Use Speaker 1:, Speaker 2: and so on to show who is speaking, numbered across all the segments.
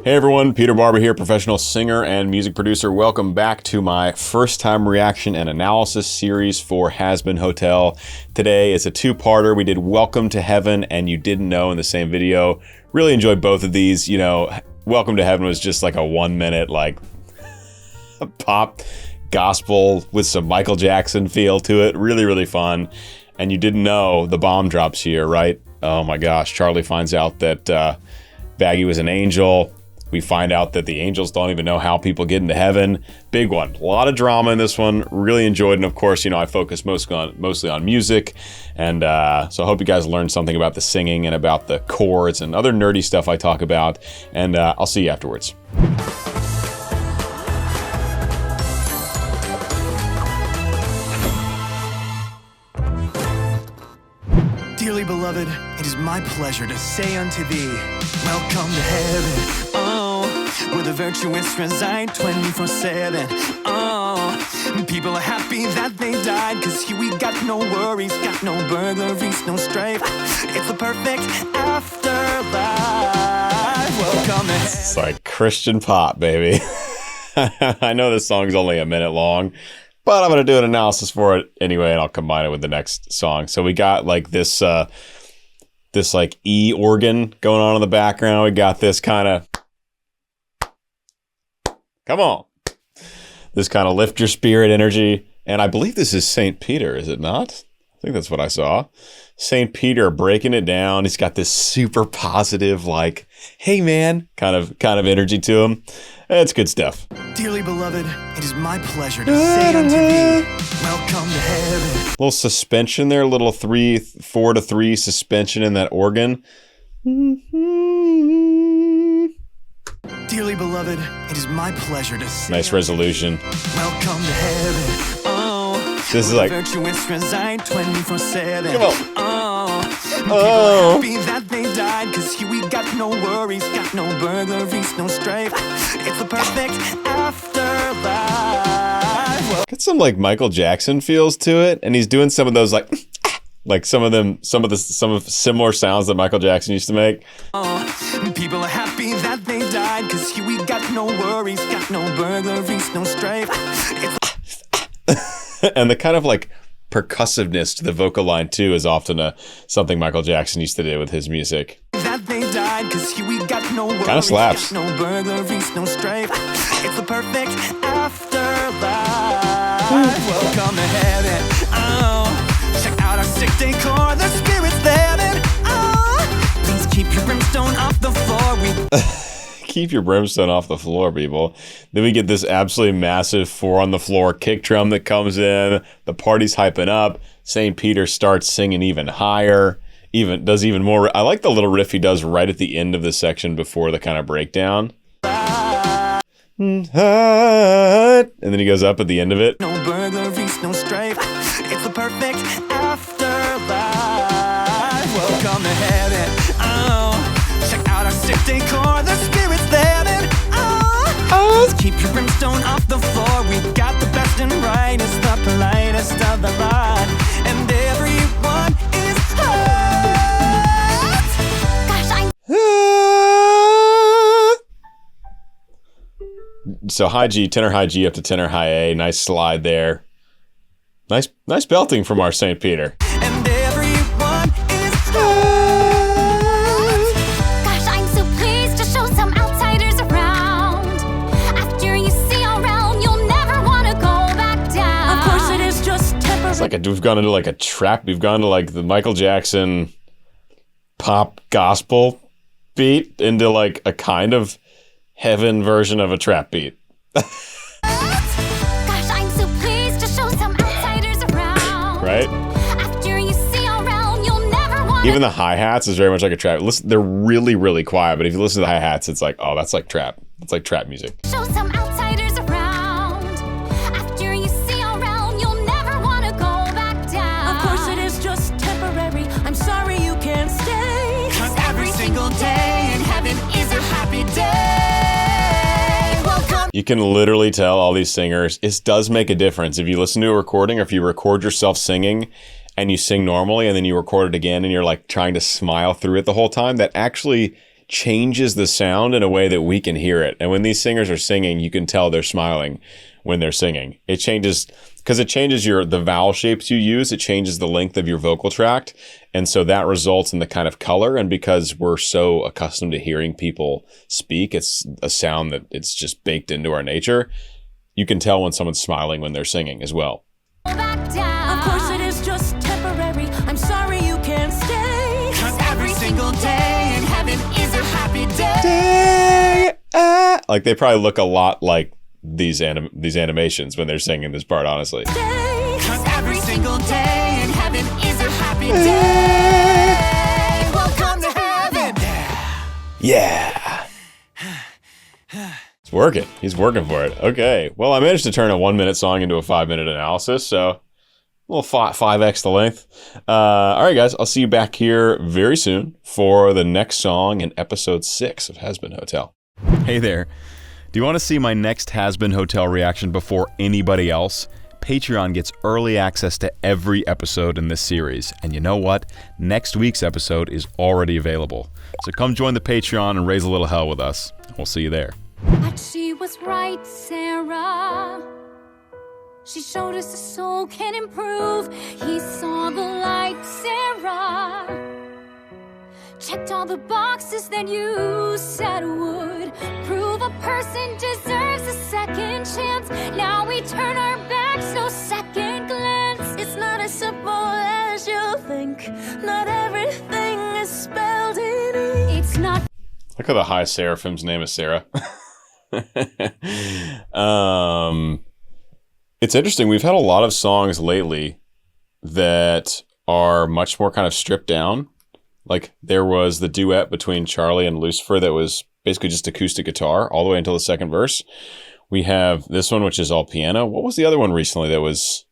Speaker 1: Hey everyone, Peter Barber here, professional singer and music producer. Welcome back to my first time reaction and analysis series for HAZBIN Hotel. Today is a two-parter. We did Welcome to Heaven and You Didn't Know in the same video. Really enjoyed both of these. You know, Welcome to Heaven was just like a 1 minute like pop gospel with some Michael Jackson feel to it. Really, really fun. And You Didn't Know, the bomb drops here, right? Oh my gosh, Charlie finds out that Baggy was an angel. We find out that the angels don't even know how people get into heaven. Big one. A lot of drama in this one. Really enjoyed. And of course, you know, I focus mostly on music. And so I hope you guys learned something about the singing and about the chords and other nerdy stuff I talk about. And I'll see you afterwards.
Speaker 2: Dearly beloved, it is my pleasure to say unto thee, welcome to heaven, oh, where the virtuous reside 24/7, oh, people are happy that they died, cause here we got no worries, got no burglaries, no strife, it's the perfect afterlife, welcome to heaven.
Speaker 1: It's like Christian pop, baby. I know this song's only a minute long, but I'm going to do an analysis for it anyway, and I'll combine it with the next song. So we got like this like E organ going on in the background. We got this kind of, come on, this kind of lift your spirit energy. And I believe this is St. Peter, is it not? I think that's what I saw. St. Peter breaking it down. He's got this super positive, like, hey man, kind of energy to him. It's good stuff.
Speaker 2: Dearly beloved, it is my pleasure to say unto thee, welcome to heaven.
Speaker 1: Little suspension there, little 4/3 suspension in that organ.
Speaker 2: Dearly beloved, it is my pleasure to say
Speaker 1: Nice resolution.
Speaker 2: welcome to heaven. Oh,
Speaker 1: this is like
Speaker 2: virtuous reside 24/7.
Speaker 1: Come on.
Speaker 2: People are happy that they died, cause here we got no worries, got no burglaries, no strife. It's the perfect afterlife.
Speaker 1: Got some like Michael Jackson feels to it, and he's doing some of those like some of similar sounds that Michael Jackson used to make.
Speaker 2: People are happy that they died, cause here we got no worries, got no burglaries, no strife.
Speaker 1: And the kind of like percussiveness to the vocal line too is often something Michael Jackson used to do with his music.
Speaker 2: That they died, cause here we got no worries,
Speaker 1: kind of slaps.
Speaker 2: got no burglaries, no strife. It's the perfect afterlife. Welcome to heaven. Oh, check out our sick decor, the spirit's there. And oh, please keep your brimstone off the floor.
Speaker 1: Keep your brimstone off the floor, people. Then we get this absolutely massive 4 on the floor kick drum that comes in. The party's hyping up. St. Peter starts singing even higher, does even more. I like the little riff he does right at the end of the section before the kind of breakdown. And then he goes up at the end of it.
Speaker 2: No burglaries, no strife. It's the perfect afterlife. Welcome to heaven. Oh, check out our sick decor, the spirit's there. And oh, keep your brimstone off the floor. We got the best and brightest, the politest of the lot, and everyone is hot. Gosh,
Speaker 1: So high G, tenor high G up to tenor high A. Nice slide there. Nice belting from our St. Peter.
Speaker 2: And everyone is hot.
Speaker 3: Gosh, I'm so pleased to show some outsiders around. After you see our realm, you'll never want to go back down. Of course, it is just temporary.
Speaker 1: It's like we've gone into like a trap. We've gone to like the Michael Jackson pop gospel beat into like a kind of heaven version of a trap beat.
Speaker 3: Gosh, I'm so pleased to show some outsiders around.
Speaker 1: Right?
Speaker 3: After you see our realm, you'll never want.
Speaker 1: Even the hi-hats is very much like a trap. Listen, they're really, really quiet, but if you listen to the hi-hats, it's like, oh, that's like trap. It's like trap music.
Speaker 3: Show some outsiders around. After you see our realm, you'll never want to go back down.
Speaker 4: Of course, it is just temporary. I'm sorry you can't stay.
Speaker 2: Cause every single day in heaven is a happy day. Welcome.
Speaker 1: You can literally tell all these singers, it does make a difference. If you listen to a recording or if you record yourself singing and you sing normally and then you record it again and you're like trying to smile through it the whole time, that actually changes the sound in a way that we can hear it. And when these singers are singing, you can tell they're smiling when they're singing. It changes because it changes the vowel shapes you use. It changes the length of your vocal tract. And so that results in the kind of color. And because we're so accustomed to hearing people speak, it's a sound that it's just baked into our nature. You can tell when someone's smiling when they're singing as well.
Speaker 4: Of course it is just temporary. I'm sorry you can't stay.
Speaker 2: 'Cause every single day in heaven is a happy day.
Speaker 1: Like they probably look a lot like these animations when they're singing this part, honestly.
Speaker 2: 'Cause every single day in heaven is a happy day. Welcome to heaven.
Speaker 1: Yeah. It's working. He's working for it. Okay. Well, I managed to turn a 1-minute song into a 5-minute analysis, so a little 5x the length. All right, guys. I'll see you back here very soon for the next song in episode 6 of HAZBIN Hotel. Hey there. Do you want to see my next HAZBIN Hotel reaction before anybody else? Patreon gets early access to every episode in this series. And you know what? Next week's episode is already available. So come join the Patreon and raise a little hell with us. We'll see you there.
Speaker 3: But she was right, Sarah. She showed us the soul can improve. He saw the light, Sarah. Checked all the boxes that you said would prove a person deserves a second chance. Now we turn our backs, no second glance.
Speaker 4: It's not as simple as you think. Not everything is spelled in ink.
Speaker 3: It's not.
Speaker 1: Look how the high seraphim's name is Sarah. It's interesting. We've had a lot of songs lately that are much more kind of stripped down. Like there was the duet between Charlie and Lucifer that was basically just acoustic guitar all the way until the second verse. We have this one, which is all piano. What was the other one recently that was?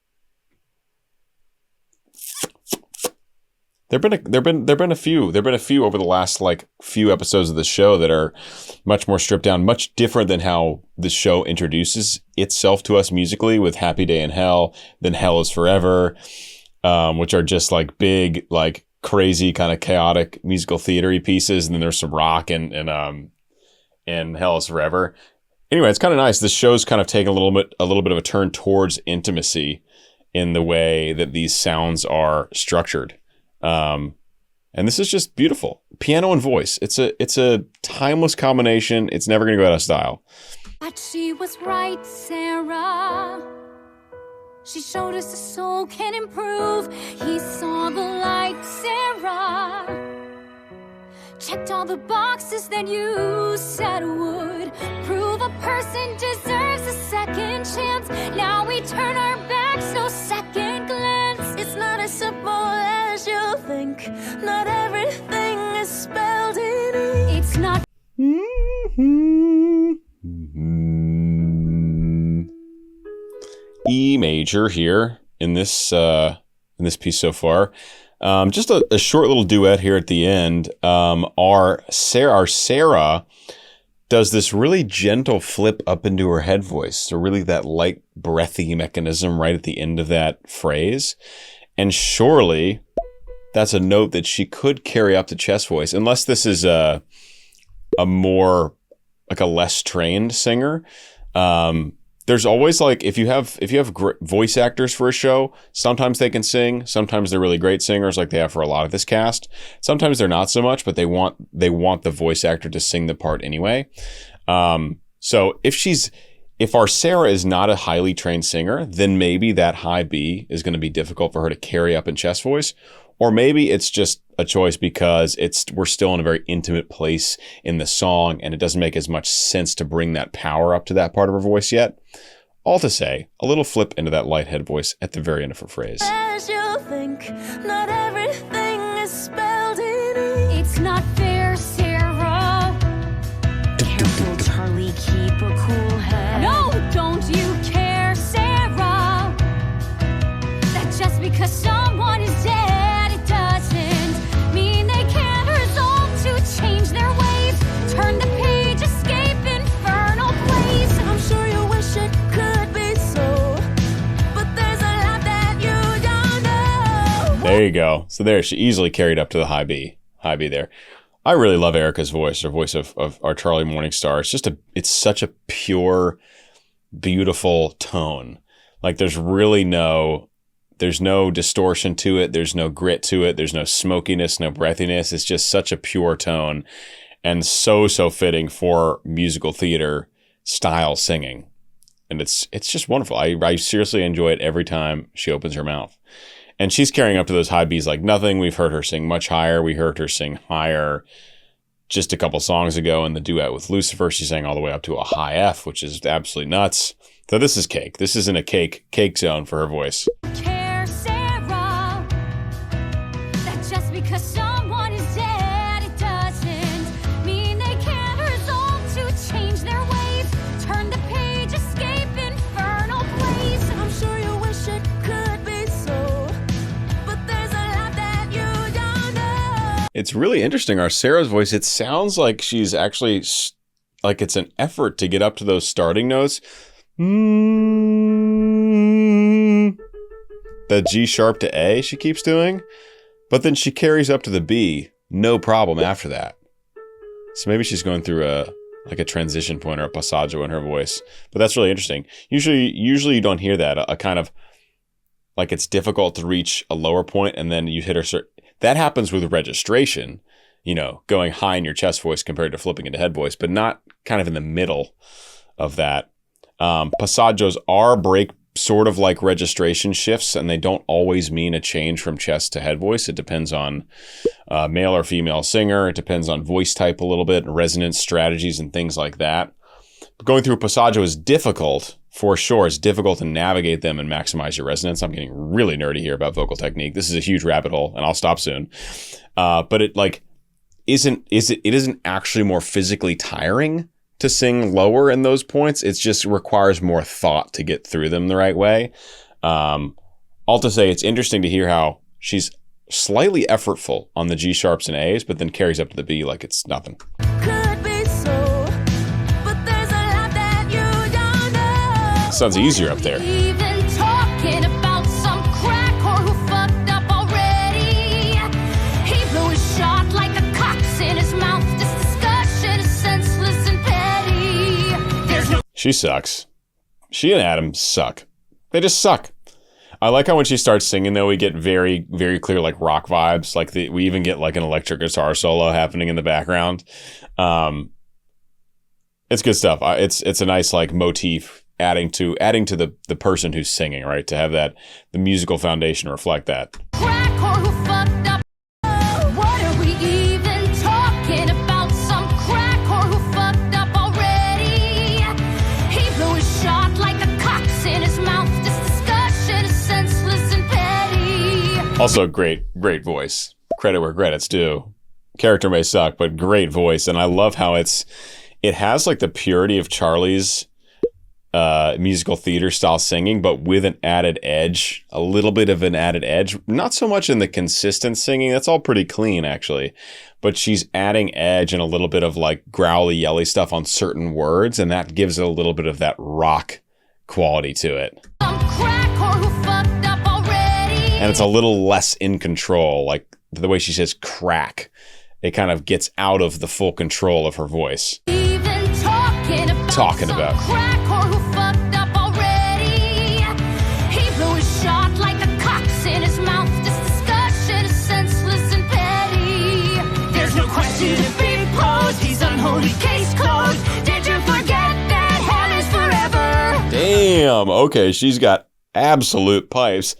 Speaker 1: There've been a few over the last few episodes of the show that are much more stripped down, much different than how the show introduces itself to us musically with Happy Day in Hell, then Hell is Forever, which are just like big, like crazy kind of chaotic musical theater-y pieces. And then there's some rock and Hell is Forever. Anyway, it's kind of nice. This show's kind of taken a little bit of a turn towards intimacy in the way that these sounds are structured. And this is just beautiful. Piano and voice. It's a timeless combination. It's never going to go out of style.
Speaker 3: But she was right, Sarah. She showed us the soul can improve. He saw the light, Sarah. Checked all the boxes that you said would prove a person deserves a second chance. Now we turn our backs, no second glance.
Speaker 4: It's not as simple as you think. Not everything is spelled in ink.
Speaker 3: It's not.
Speaker 1: E major here in this piece so far. Just a short little duet here at the end. Our Sarah does this really gentle flip up into her head voice. So really that light breathy mechanism right at the end of that phrase. And surely that's a note that she could carry up to chest voice, unless this is a more like a less trained singer. There's always if you have voice actors for a show, sometimes they can sing, sometimes they're really great singers like they have for a lot of this cast. Sometimes they're not so much, but they want the voice actor to sing the part anyway. So if our Sarah is not a highly trained singer, then maybe that high B is going to be difficult for her to carry up in chest voice. Or maybe it's just a choice because we're still in a very intimate place in the song and it doesn't make as much sense to bring that power up to that part of her voice yet. All to say, a little flip into that light head voice at the very end of her phrase.
Speaker 4: As you think, not everything is spelled in ink.
Speaker 3: It's not fair, Sarah.
Speaker 4: Careful, Charlie, keep a cool head.
Speaker 3: No, don't you care, Sarah? That just because someone is dead, it doesn't mean they can't resolve to change their ways. Turn the page, escape infernal place.
Speaker 4: I'm sure you wish it could be so, but there's a lot that you don't know.
Speaker 1: There you go. So there, she easily carried up to the high B there. I really love Erica's voice, her voice of our Charlie Morningstar. It's such a pure, beautiful tone. Like there's no distortion to it. There's no grit to it. There's no smokiness, no breathiness. It's just such a pure tone and so fitting for musical theater style singing. And it's just wonderful. I seriously enjoy it every time she opens her mouth. And she's carrying up to those high Bs like nothing. We've heard her sing much higher. We heard her sing higher just a couple songs ago in the duet with Lucifer. She sang all the way up to a high F, which is absolutely nuts. So this is cake. This isn't a cake zone for her voice.
Speaker 3: Care, Sarah, that just because someone is dead, it doesn't mean they can't resolve to change their ways. Turn the page, escape infernal place.
Speaker 4: I'm sure you wish it could be so, but there's a lot that you don't know.
Speaker 1: It's really interesting. Our Sarah's voice, it sounds like she's actually, like it's an effort to get up to those starting notes. The G sharp to A she keeps doing, but then she carries up to the B, no problem after that. So maybe she's going through a transition point or a passaggio in her voice, but that's really interesting. Usually you don't hear that, a kind of like it's difficult to reach a lower point and then you hit her. That happens with registration, going high in your chest voice compared to flipping into head voice, but not kind of in the middle of that. Passaggios are break sort of like registration shifts, and they don't always mean a change from chest to head voice. It depends on male or female singer. It depends on voice type a little bit, and resonance strategies and things like that. But going through a passaggio is difficult, for sure. It's difficult to navigate them and maximize your resonance. I'm getting really nerdy here about vocal technique. This is a huge rabbit hole, and I'll stop soon. But it isn't actually more physically tiring to sing lower in those points. It just requires more thought to get through them the right way. All to say, it's interesting to hear how she's slightly effortful on the G sharps and A's, but then carries up to the B like it's nothing.
Speaker 4: Could be so, but there's a lot that you don't know.
Speaker 1: Sounds easier up there.
Speaker 3: Even talking about some crack or who fucked up already. He blew his shot like a cock's in his mouth. This discussion is senseless and petty. There's no
Speaker 1: She sucks. She and Adam suck. They just suck. I like how when she starts singing, though, we get very, very clear, like, rock vibes. Like, we even get, like, an electric guitar solo happening in the background. It's good stuff. It's a nice, like, motif adding to the person who's singing, right? To have the musical foundation reflect that.
Speaker 3: crack or who fucked up. What are we even talking about? Some crack or who fucked up already. He blew his shot like a cock's in his mouth. This discussion is senseless and petty.
Speaker 1: Also, great voice. Credit where credit's due. Character may suck, but great voice. And I love how it has, like, the purity of Charlie's musical theater style singing, but with an added edge, a little bit of an added edge. Not so much in the consistent singing. That's all pretty clean, actually. But she's adding edge and a little bit of, like, growly, yelly stuff on certain words, and that gives it a little bit of that rock quality to it.
Speaker 3: Some crack or who fucked up already.
Speaker 1: And it's a little less in control, like the way she says crack. It kind of gets out of the full control of her voice.
Speaker 3: Even talking about some crack or who fucked up already. He blew his shot like a cock's in his mouth. This discussion is senseless and petty. There's no question to be posed. He's unholy, case closed. Did you forget that hell is forever?
Speaker 1: Damn. Okay, she's got absolute pipes.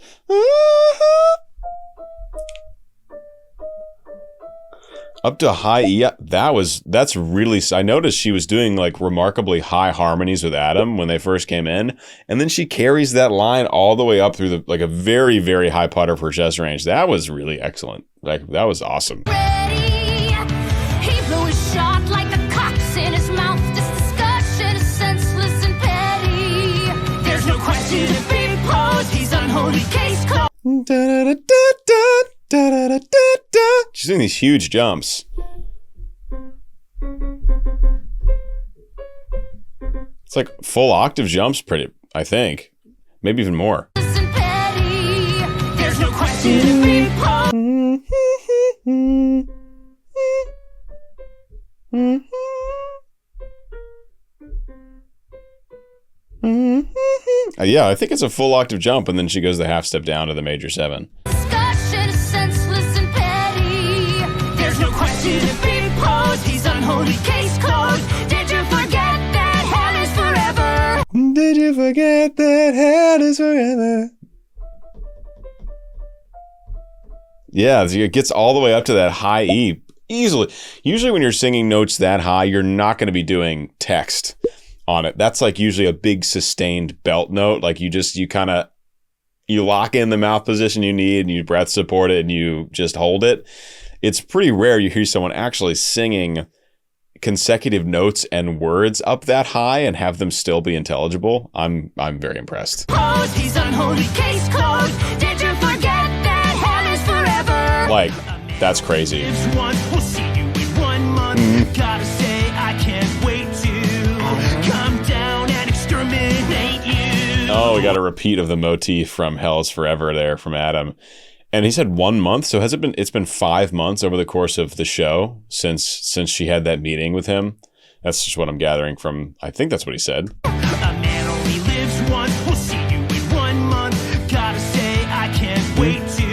Speaker 1: Up to high E. That's really, I noticed she was doing, like, remarkably high harmonies with Adam when they first came in. And then she carries that line all the way up through a very, very high putter for chest range. That was really excellent. Like, that was awesome.
Speaker 3: Ready. He blew his shot like a cock's in his mouth. This discussion is senseless and petty. There's no question to be posed. He's unholy, case closed.
Speaker 1: She's doing these huge jumps. It's like full octave jumps, I think. Maybe even more.
Speaker 3: And petty. There's no question to be posed.
Speaker 1: Yeah, I think it's a full octave jump, and then she goes the half step down to the major 7.
Speaker 3: Discussion is senseless and petty. There's no question to be posed. He's unholy case closed. Did you forget that hell is forever?
Speaker 1: Did you forget that hell is forever? Yeah, it gets all the way up to that high E easily. Usually when you're singing notes that high, you're not going to be doing text on it. That's like usually a big sustained belt note. Like you lock in the mouth position you need and you breath support it and you just hold it. It's pretty rare you hear someone actually singing consecutive notes and words up that high and have them still be intelligible. I'm very impressed.
Speaker 3: He's unholy case closed. Did you forget that hell is forever?
Speaker 1: Like, that's crazy.
Speaker 2: We'll see you in 1 month. Gotta say, I can't wait to come down and exterminate you.
Speaker 1: Oh, we got a repeat of the motif from Hell is Forever there from Adam. And he said 1 month. So has it been, it's been 5 months over the course of the show since she had that meeting with him. That's just what I'm gathering from, I think that's what he said.
Speaker 2: A man only lives once. We'll see you in 1 month. Gotta say, I can't wait to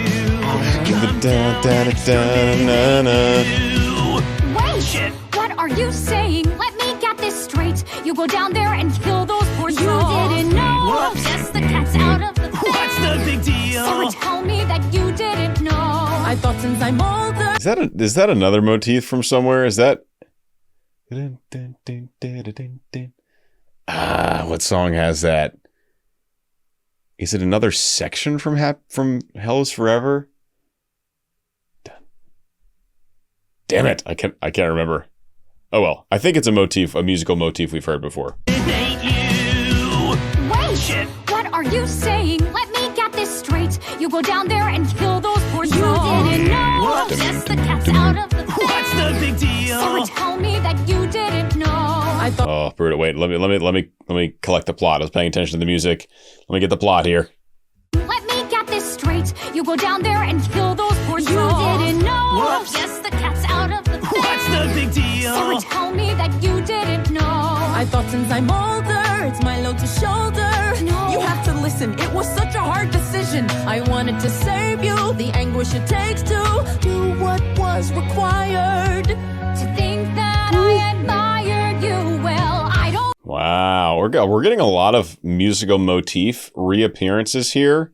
Speaker 2: come down and exterminate you.
Speaker 3: Wait, what are you saying? Let me get this straight. You go down there and kill those poor souls. You didn't know.
Speaker 2: Whoops.
Speaker 3: Yes, the cat's out of the bag.
Speaker 2: What's the big deal?
Speaker 3: So tell me that you didn't know. I thought since I'm older.
Speaker 1: Is that another motif from somewhere? Is that? What song has that? Is it another section from Hell is Forever? Damn it! I can't remember. Oh well, I think it's a musical motif we've heard before.
Speaker 3: Wait, what are you saying? Let me get this straight. You go down there and kill those poor souls. You didn't know. Yes, the cat's out of the bag.
Speaker 2: What's the big deal?
Speaker 3: So tell me that you didn't know. I thought.
Speaker 1: Oh, brutal! Wait, let me collect the plot. I was paying attention to the music. Let me get the plot here.
Speaker 3: Let me get this straight. You go down there and kill those poor souls. You didn't know.
Speaker 2: Whoops.
Speaker 3: Yes, the cat's out of the bag.
Speaker 2: What's the big deal?
Speaker 3: So tell me that you didn't know. I thought since I'm older, it's my load to shoulder. No.
Speaker 5: You have to listen, it was such a hard decision. I wanted to save you, the anguish it takes to do what was required.
Speaker 3: To think that I admired you, well, I don't.
Speaker 1: Wow, we're getting a lot of musical motif reappearances here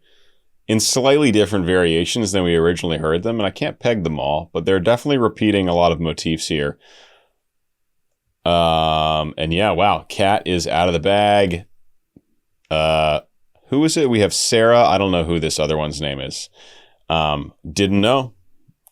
Speaker 1: in slightly different variations than we originally heard them, and I can't peg them all, but they're definitely repeating a lot of motifs here. And yeah, wow, Cat is out of the bag. Who is it? We have Sarah. I don't know who this other one's name is. Didn't know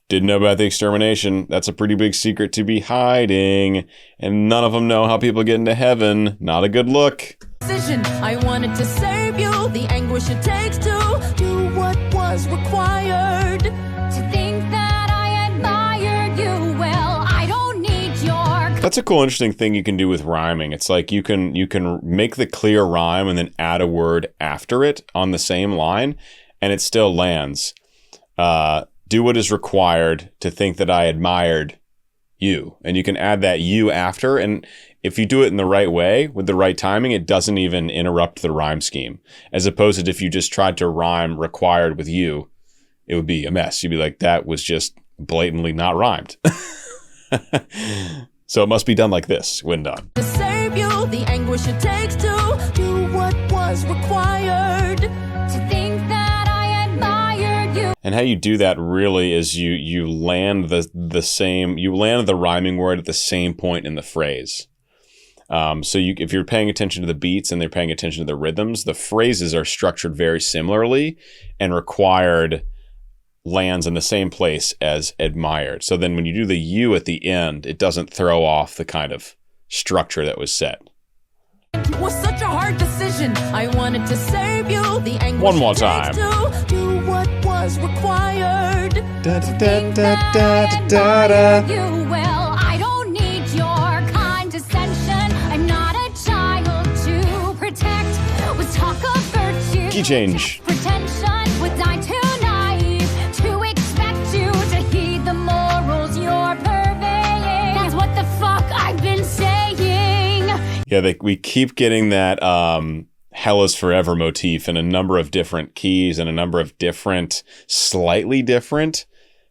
Speaker 1: about the extermination. That's a pretty big secret to be hiding. And none of them know how people get into heaven. Not a good look.
Speaker 5: Decision. I wanted to save you, the anguish it takes to do what was required.
Speaker 3: To think that I admired you, well, I don't need your.
Speaker 1: That's a cool, interesting thing you can do with rhyming. It's like you can make the clear rhyme and then add a word after it on the same line, and it still lands. Do what is required to think that I admired you. And you can add that you after, and if you do it in the right way, with the right timing, it doesn't even interrupt the rhyme scheme. As opposed to if you just tried to rhyme required with you, it would be a mess. You'd be like, that was just blatantly not rhymed. So it must be done like this when done.
Speaker 5: To save you, the anguish it takes to do what was required.
Speaker 3: To think that I admired you.
Speaker 1: And how you do that really is you land you land the rhyming word at the same point in the phrase. So if you're paying attention to the beats and they're paying attention to the rhythms, the phrases are structured very similarly, and required lands in the same place as admired. So then when you do the you at the end, it doesn't throw off the kind of structure that was set.
Speaker 5: It was such a hard decision. I wanted to save you, the anguish
Speaker 1: One more
Speaker 5: it takes
Speaker 1: time.
Speaker 5: to do what was required.
Speaker 1: Da, da,
Speaker 3: Think
Speaker 1: da,
Speaker 3: that
Speaker 1: da,
Speaker 3: I
Speaker 1: da, da,
Speaker 3: admired you, well, I don't need your condescension. I'm not a child to protect. With talk of virtue.
Speaker 1: Key change.
Speaker 3: Pretension would die too naive to expect you to heed the morals you're purveying. That's what the fuck I've been saying.
Speaker 1: Yeah, we keep getting that Hell is Forever motif in a number of different keys and a number of different, slightly different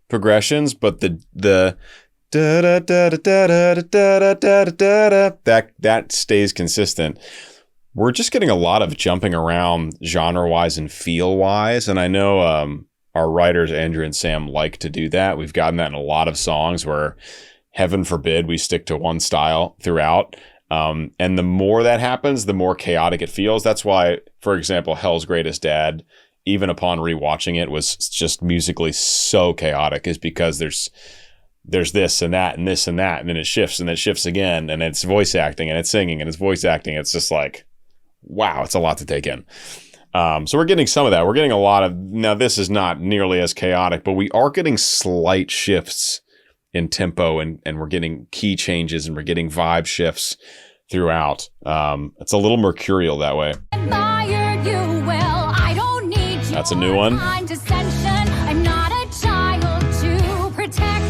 Speaker 1: progressions, but the da da da da da da da da da da that stays consistent. We're just getting a lot of jumping around genre-wise and feel-wise, and I know our writers Andrew and Sam like to do that. We've gotten that in a lot of songs where, heaven forbid, we stick to one style throughout. And the more that happens, the more chaotic it feels. That's why, for example, Hell's Greatest Dad, even upon rewatching it, was just musically so chaotic, is because there's this and that and this and that, and then it shifts and it shifts again, and it's voice acting and it's singing and it's voice acting. It's just like, wow, it's a lot to take in. So we're getting some of that. We're getting a lot of, now this is not nearly as chaotic, but we are getting slight shifts in tempo, and we're getting key changes, and we're getting vibe shifts throughout. It's a little mercurial that way.
Speaker 3: Admired you well. I don't need you.
Speaker 1: That's a new one.
Speaker 3: Condescension. I'm not a child to protect.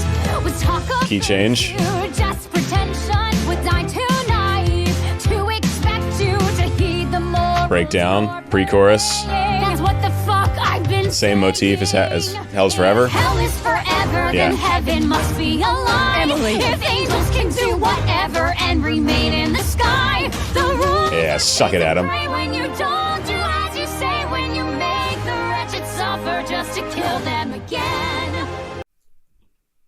Speaker 3: Was talk of
Speaker 1: Key change.
Speaker 3: you, just pretension. Was I too naive to expect you to heed the moral
Speaker 1: Breakdown, pre-chorus.
Speaker 3: That's what the fuck I've been
Speaker 1: Same motif as Hell's Forever.
Speaker 3: Hell is forever, then heaven must be a lie.
Speaker 5: Emily.
Speaker 3: If angels can do whatever and remain in the sky, the rules
Speaker 1: Yeah, suck it, Adam.
Speaker 3: when you don't do as you say, when you make the wretched suffer just to kill them again.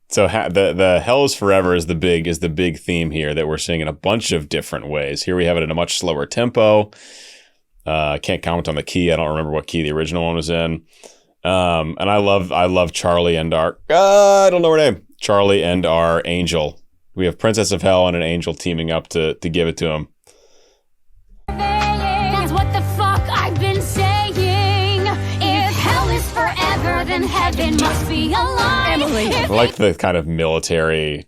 Speaker 1: So the Hell is Forever is the big theme here that we're seeing in a bunch of different ways. Here we have it in a much slower tempo. I can't comment on the key. I don't remember what key the original one was in. And I love Charlie and our I don't know her name. Charlie and our angel. We have Princess of Hell and an angel teaming up to give it to him.
Speaker 3: That's what the fuck I've been saying. If hell is forever, then heaven must be a lie.
Speaker 5: Emily.
Speaker 1: I like the kind of military,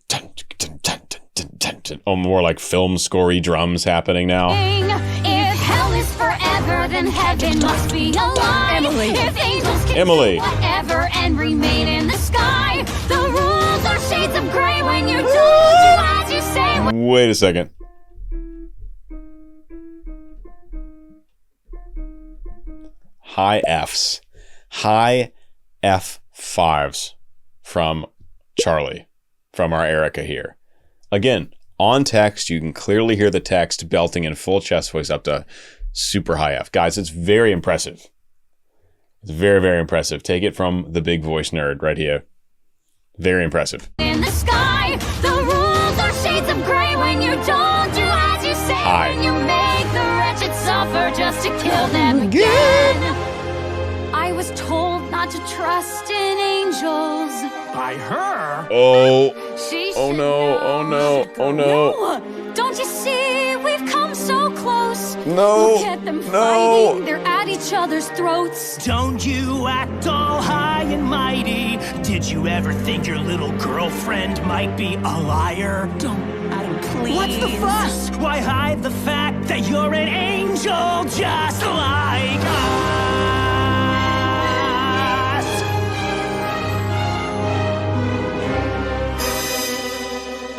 Speaker 1: more like film scorey drums happening now.
Speaker 3: If hell is forever, then heaven must be a lie.
Speaker 5: Emily.
Speaker 3: If angels can
Speaker 1: Emily.
Speaker 3: do whatever and remain in the sky, the rules are shades of gray when you don't do as you say.
Speaker 1: Wait a second. High Fs. High F5s from Charlie, from our Erica here. Again, on text, you can clearly hear the text belting in full chest voice up to super high F. Guys, it's very impressive. It's very, very impressive. Take it from the big voice nerd right here. Very impressive.
Speaker 3: In the sky, the rules are shades of gray when you don't do as you say.
Speaker 1: Hi.
Speaker 3: When you make the wretched suffer just to kill them again. I was told not to trust in angels.
Speaker 2: By her?
Speaker 1: Oh,
Speaker 3: She
Speaker 1: oh
Speaker 3: should
Speaker 1: no,
Speaker 3: know.
Speaker 1: oh no, oh no.
Speaker 3: No, don't you see we've come so close?
Speaker 1: No,
Speaker 3: Look at them
Speaker 1: no.
Speaker 3: fighting. They're at each other's throats.
Speaker 2: Don't you act all high and mighty. Did you ever think your little girlfriend might be a liar?
Speaker 5: Don't, Adam, please.
Speaker 2: What's the fuss? Why hide the fact that you're an angel just like us?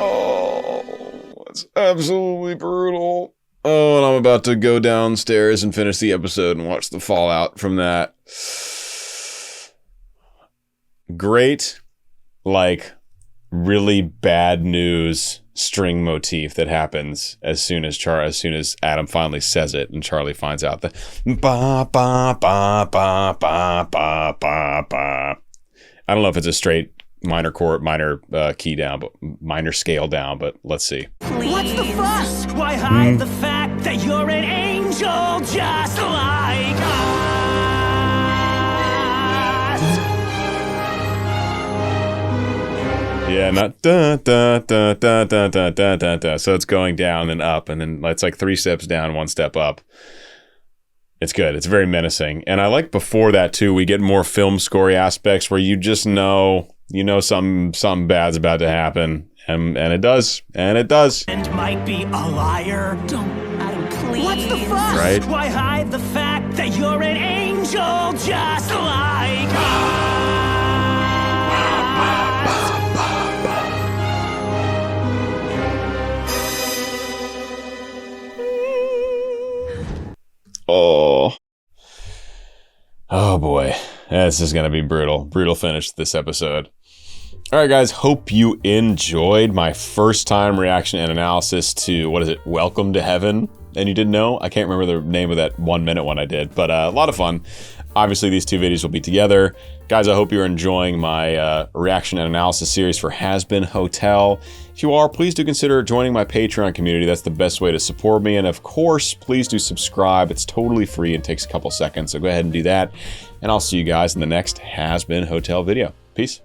Speaker 1: Oh, it's absolutely brutal. Oh, and I'm about to go downstairs and finish the episode and watch the fallout from that. Great, like, really bad news string motif that happens as soon as Adam finally says it and Charlie finds out the ba ba ba ba ba ba ba ba. I don't know if it's a straight minor key down, but minor scale down, but let's see.
Speaker 2: What's the fuss? Why hide the fact that you're an angel just like us?
Speaker 1: Yeah, not da da da da da da da da da. So it's going down and up, and then it's like 3 steps down, 1 step up. It's good. It's very menacing. And I like before that too, we get more film scory aspects where you just know, something bad's about to happen. And it does. And it does.
Speaker 2: And might be a liar.
Speaker 5: Don't, Adam, please.
Speaker 2: What's the fuss?
Speaker 1: Right.
Speaker 2: Why hide the fact that you're an angel just like us?
Speaker 1: Oh. Oh boy, this is gonna be brutal. Brutal finish to this episode. All right, guys, hope you enjoyed my first time reaction and analysis to, what is it, Welcome to Heaven? And you didn't know? I can't remember the name of that 1 minute one I did, but a lot of fun. Obviously, these two videos will be together. Guys, I hope you're enjoying my reaction and analysis series for HAZBIN Hotel. If you are, please do consider joining my Patreon community. That's the best way to support me. And of course, please do subscribe. It's totally free and takes a couple seconds, so go ahead and do that. And I'll see you guys in the next HAZBIN Hotel video. Peace.